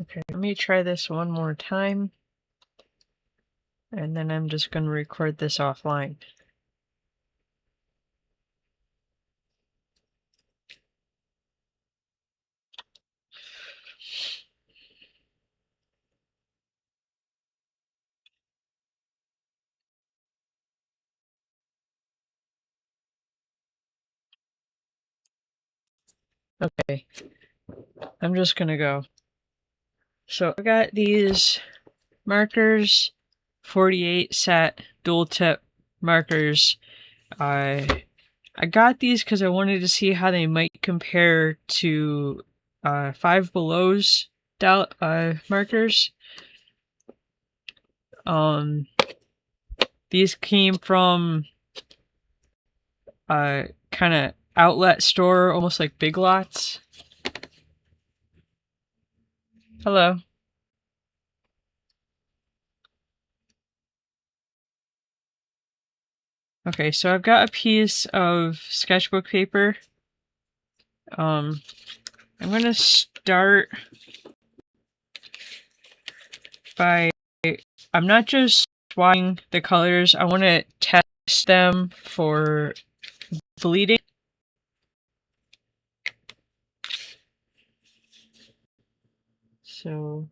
Okay, let me try this one more time. And then I'm just going to record this offline. Okay, I'm just going to go. So I got these markers, 48 set dual tip markers. I got these because I wanted to see how they might compare to Five Below's markers. These came from a kind of outlet store, almost like Big Lots. Hello. Okay, so I've got a piece of sketchbook paper. I'm gonna start by, I'm not just swatching the colors, I want to test them for bleeding. So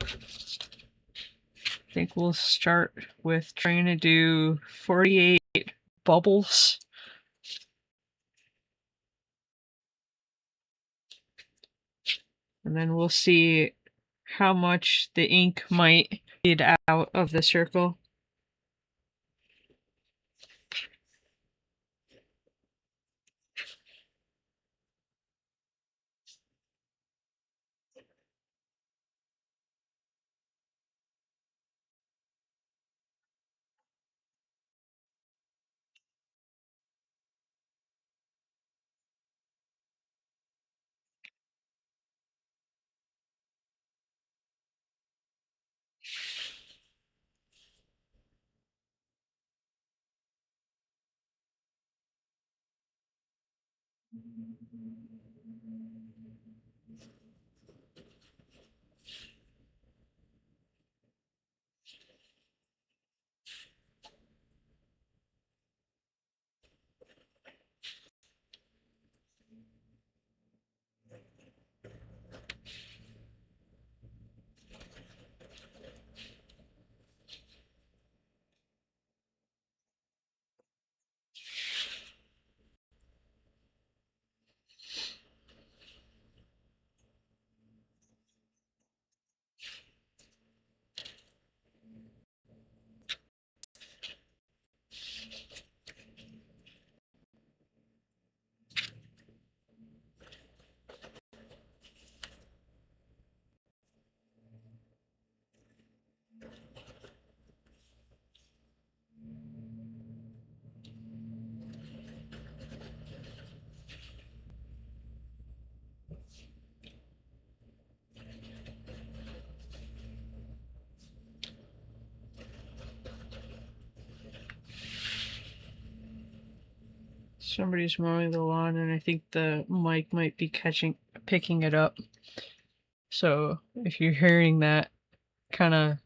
I think we'll start with trying to do 48 bubbles. And then we'll see how much the ink might bleed out of the circle. Somebody's mowing the lawn and I think the mic might be picking it up. So if you're hearing that kind of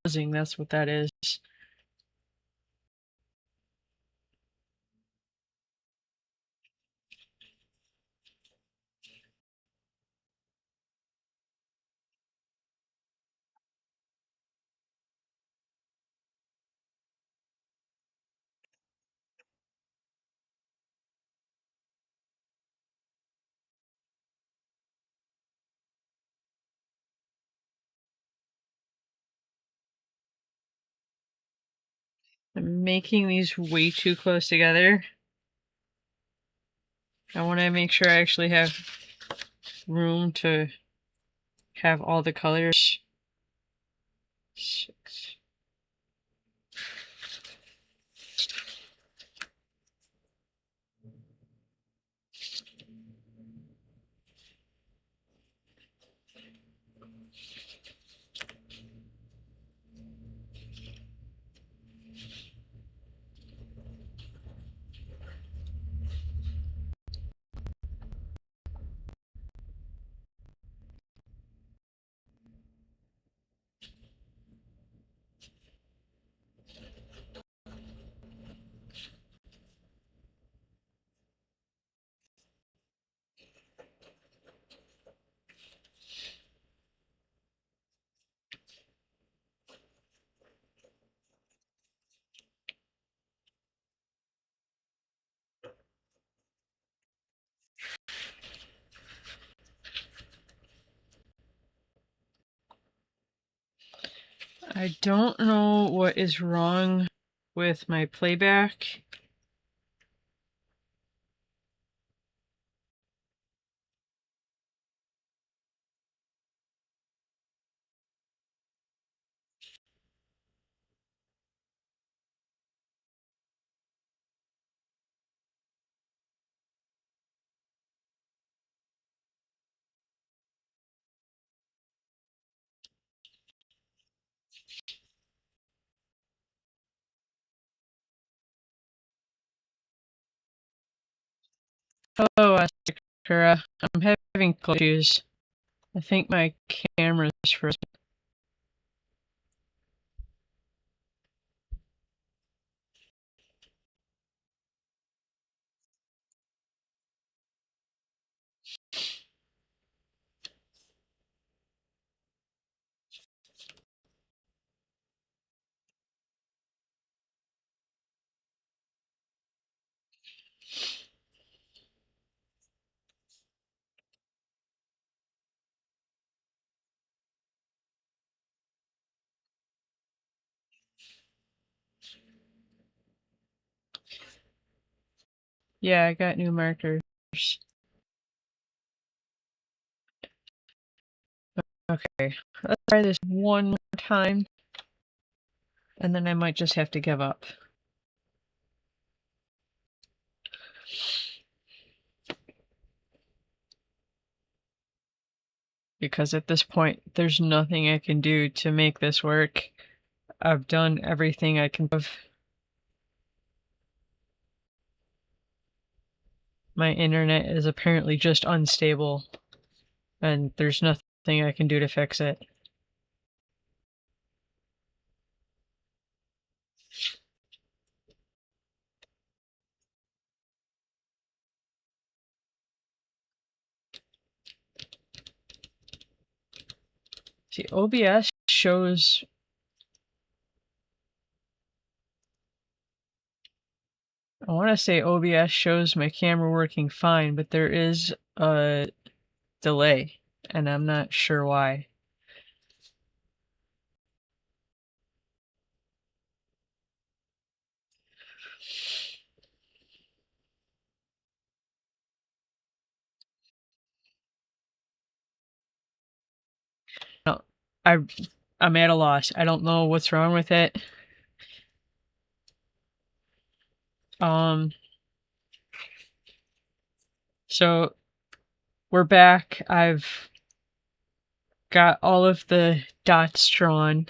buzzing, that's what that is. I'm making these way too close together. I want to make sure I actually have room to have all the colors. 6. I don't know what is wrong with my playback. Oh, Asakura, I'm having issues. I think my camera's frozen. Yeah, I got new markers. Okay, let's try this one more time, and then I might just have to give up. Because at this point, there's nothing I can do to make this work. I've done everything I can. My internet is apparently just unstable, and there's nothing I can do to fix it. See, OBS shows... I want to say OBS shows my camera working fine, but there is a delay, and I'm not sure why. No, I'm at a loss. I don't know what's wrong with it. So we're back. I've got all of the dots drawn.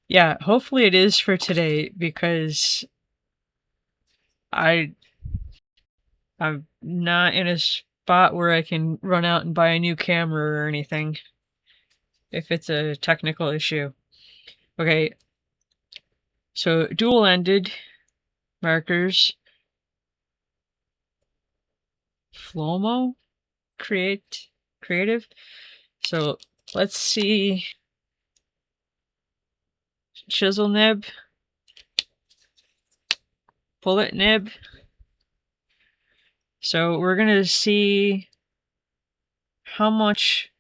Yeah, hopefully it is for today, because I'm not in a spot where I can run out and buy a new camera or anything if it's a technical issue. Okay, so dual-ended markers, Flomo Creative. So let's see. Chisel nib, bullet nib. So we're gonna see how much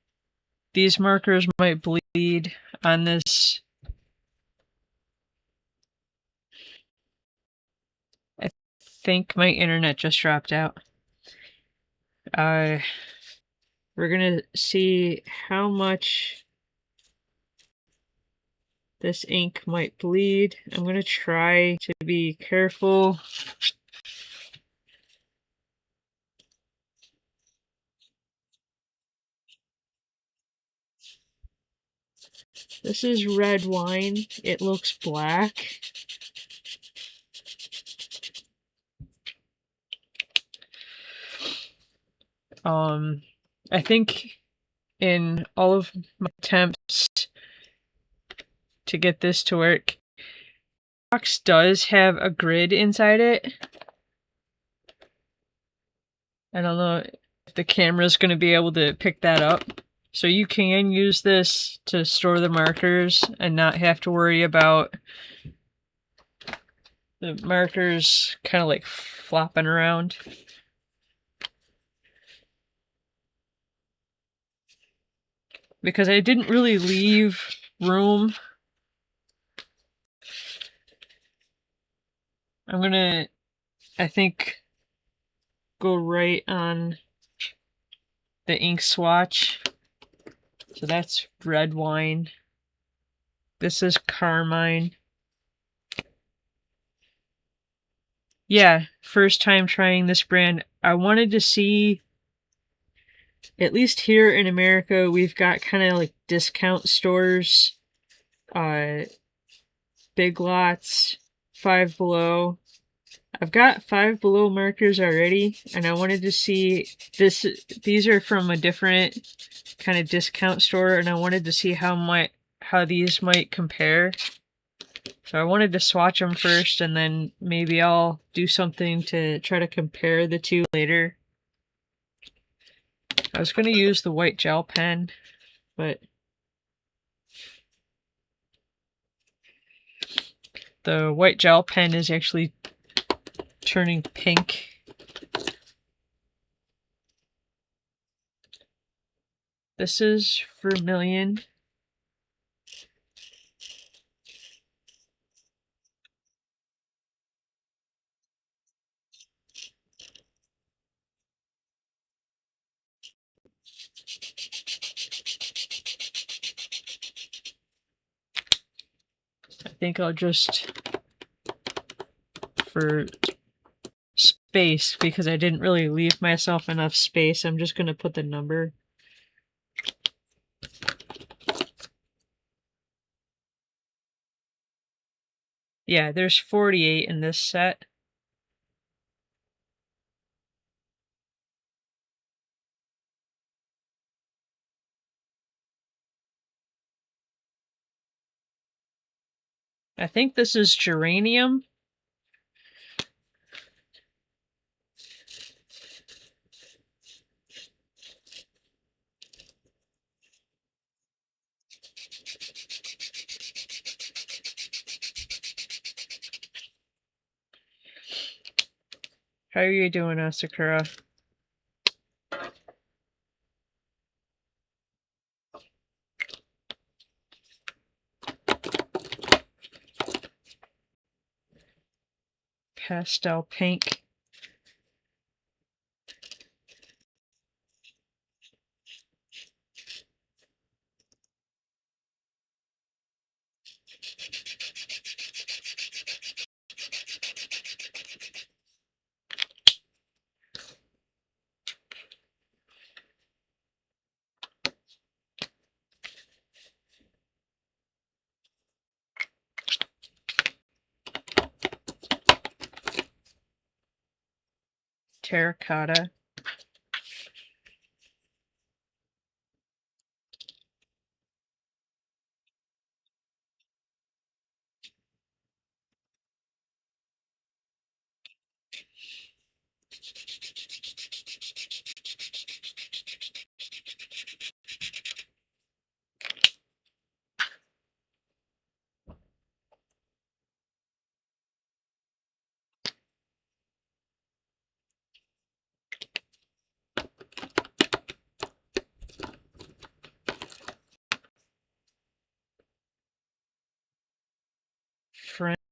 these markers might bleed on this. I think my internet just dropped out. We're gonna see how much this ink might bleed. I'm gonna try to be careful. This is red wine. It looks black. I think in all of my attempts to get this to work, the box does have a grid inside it. I don't know if the camera's going to be able to pick that up. So you can use this to store the markers and not have to worry about the markers kind of like flopping around. Because I didn't really leave room. I'm gonna, I think, go right on the ink swatch. So that's red wine. This is carmine. Yeah, first time trying this brand. I wanted to see, at least here in America, we've got kind of like discount stores, Big Lots, Five Below. I've got Five Below markers already, and I wanted to see this. These are from a different kind of discount store, and I wanted to see how these might compare. So I wanted to swatch them first, and then maybe I'll do something to try to compare the two later. I was going to use the white gel pen, but the white gel pen is actually turning pink. This is vermilion. I think I'll just, for space, because I didn't really leave myself enough space, I'm just going to put the number. Yeah, there's 48 in this set. I think this is geranium. How are you doing, Asakura? Pastel pink. Terracotta.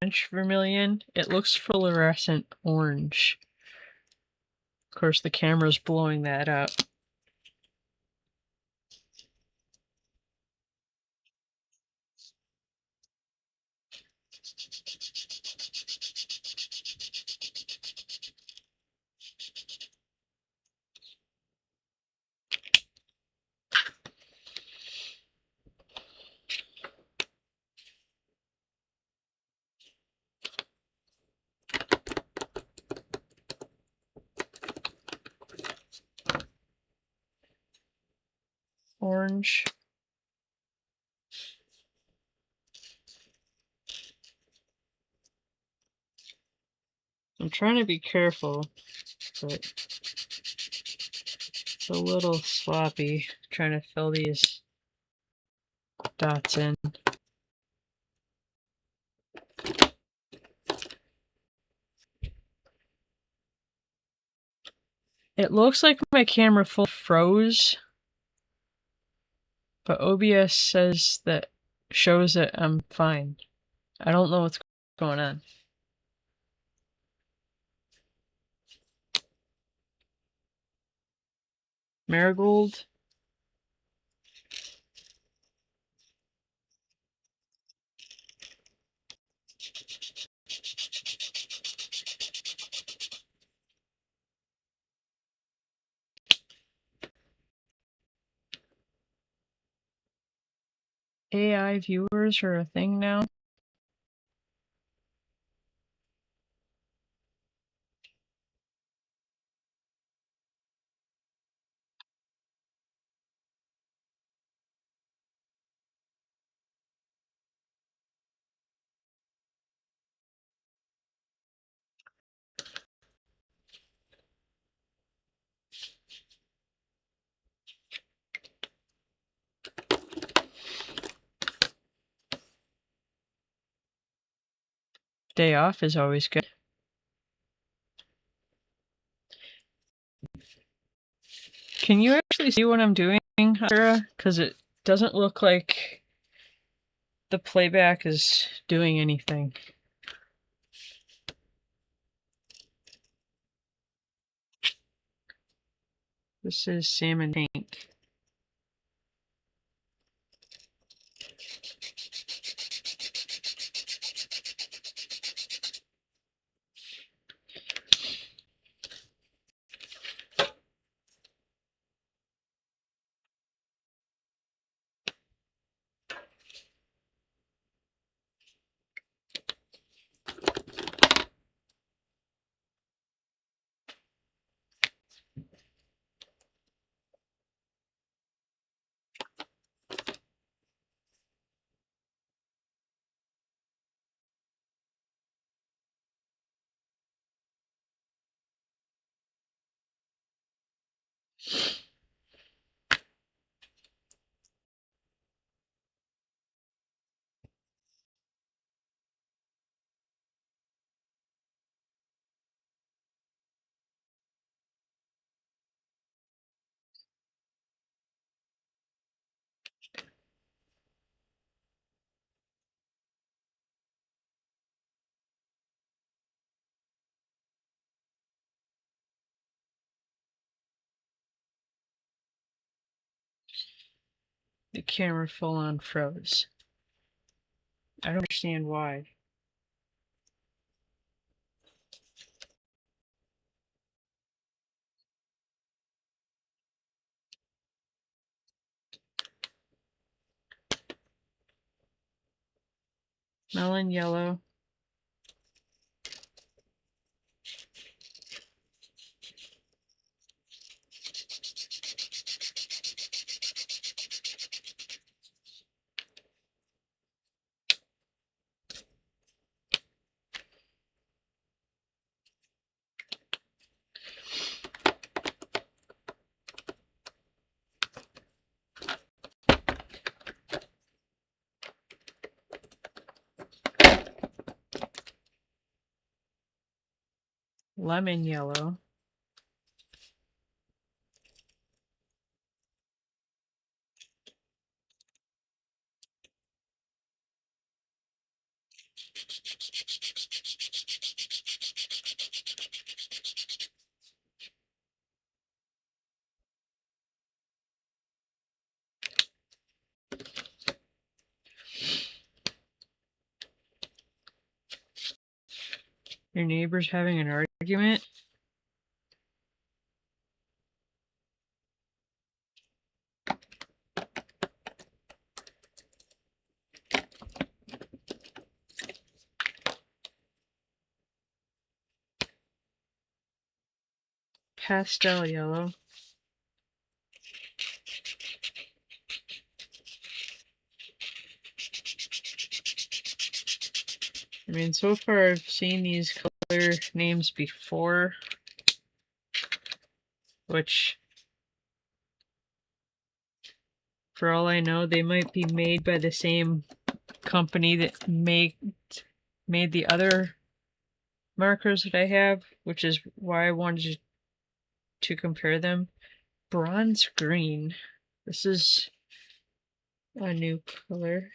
French vermilion. It looks fluorescent orange. Of course, the camera's blowing that up. Orange. I'm trying to be careful, but it's a little sloppy trying to fill these dots in. It looks like my camera full froze, but OBS says that shows that I'm fine. I don't know what's going on. Marigold. AI viewers are a thing now. Day off is always good. Can you actually see what I'm doing, Sarah? Because it doesn't look like the playback is doing anything. This is salmon pink. The camera full on froze. I don't understand why. Melon yellow. Lemon yellow. Your neighbor's having an argument? Pastel yellow. I mean, so far I've seen these color names before, which, for all I know, they might be made by the same company that made the other markers that I have, which is why I wanted to compare them. Bronze green. This is a new color.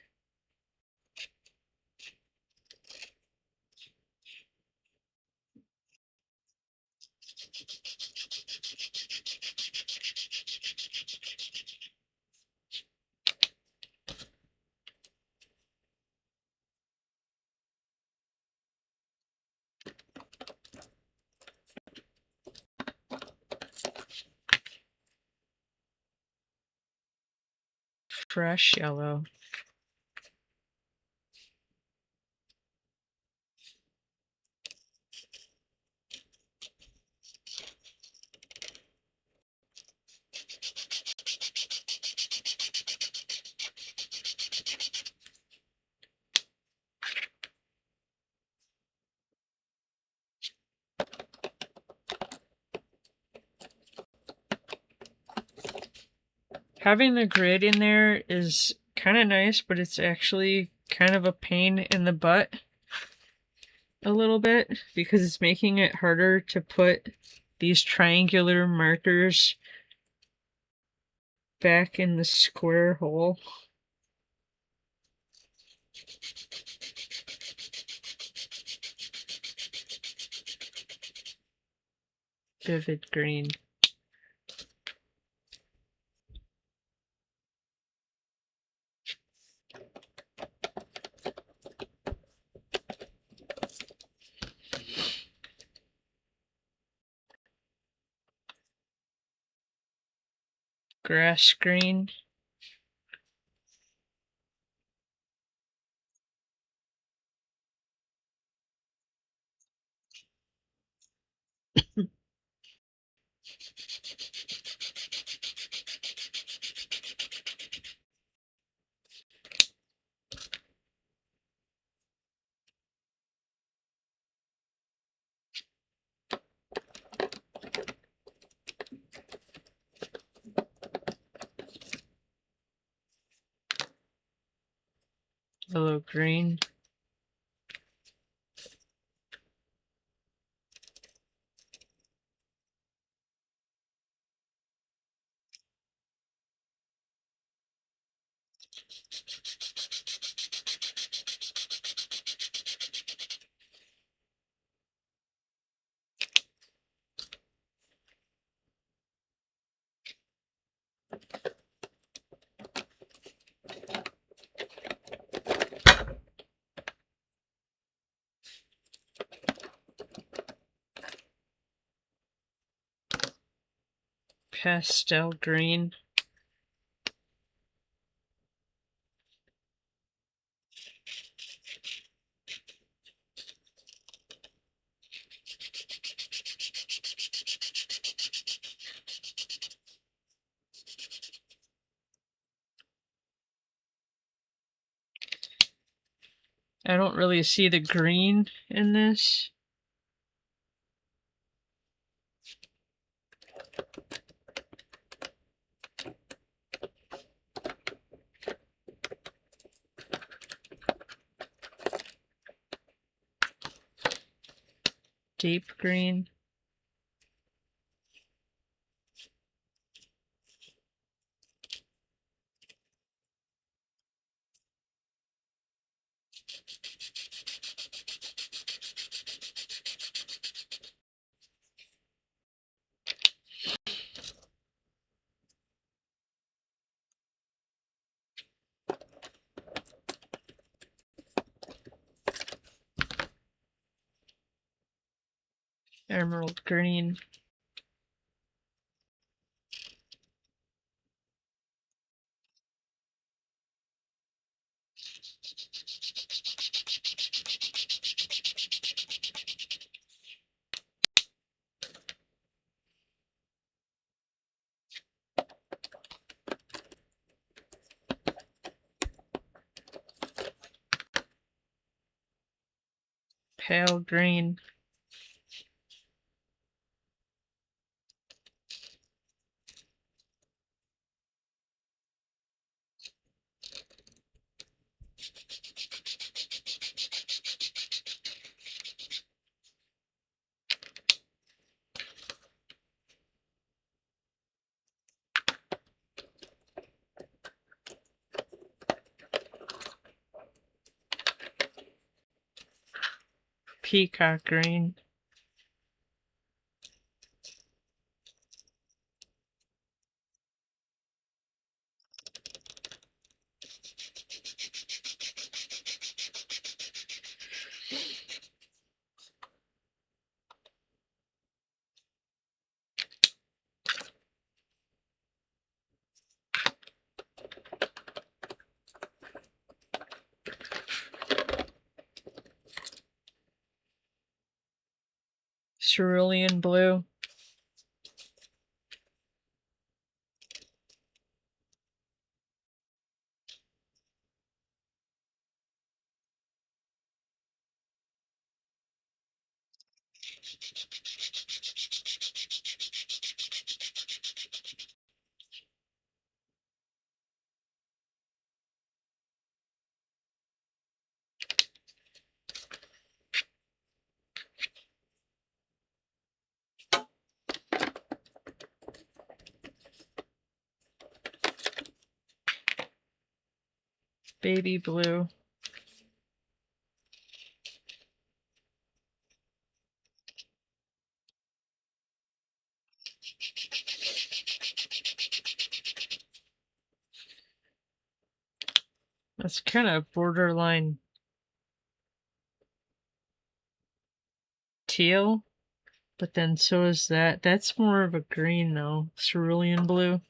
fresh yellow. Having the grid in there is kind of nice, but it's actually kind of a pain in the butt a little bit because it's making it harder to put these triangular markers back in the square hole. Vivid green. Grass green. Yellow green. Pastel green. I don't really see the green in this. Deep green. Emerald green. Pale green. Peacock green. cerulean blue. Baby blue. That's kind of borderline teal, but then so is that. That's more of a green though, cerulean blue.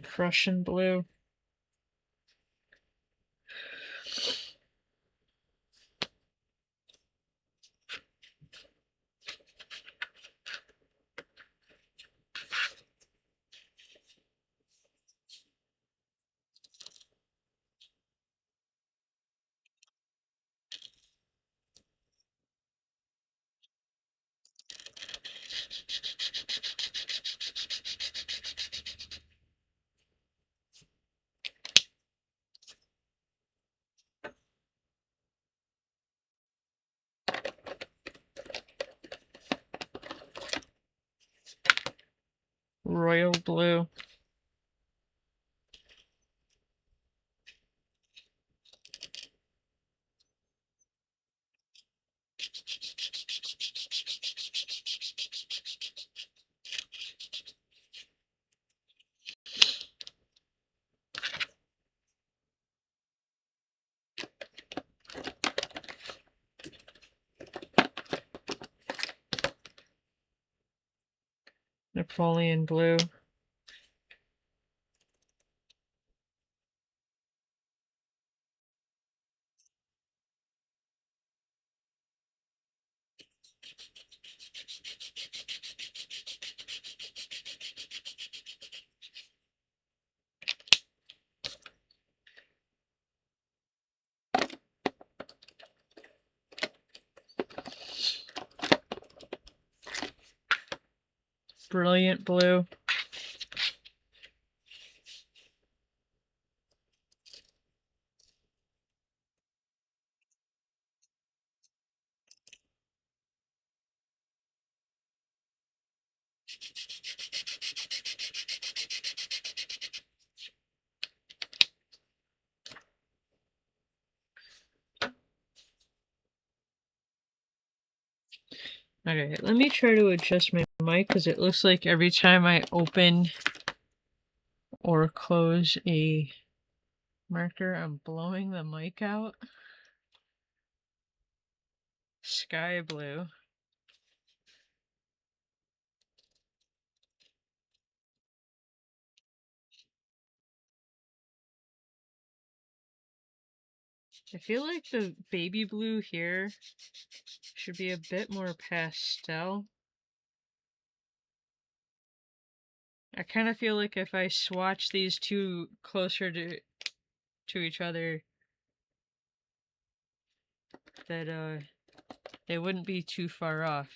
Prussian blue. Royal blue. Napoleon blue. Brilliant blue. Okay, let me try to adjust my mic because it looks like every time I open or close a marker, I'm blowing the mic out. Sky blue. I feel like the baby blue here should be a bit more pastel. I kind of feel like if I swatch these two closer to each other, that they wouldn't be too far off.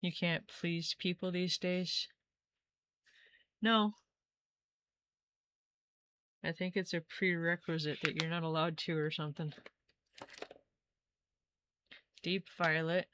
You can't please people these days. No. I think it's a prerequisite that you're not allowed to or something. Deep violet.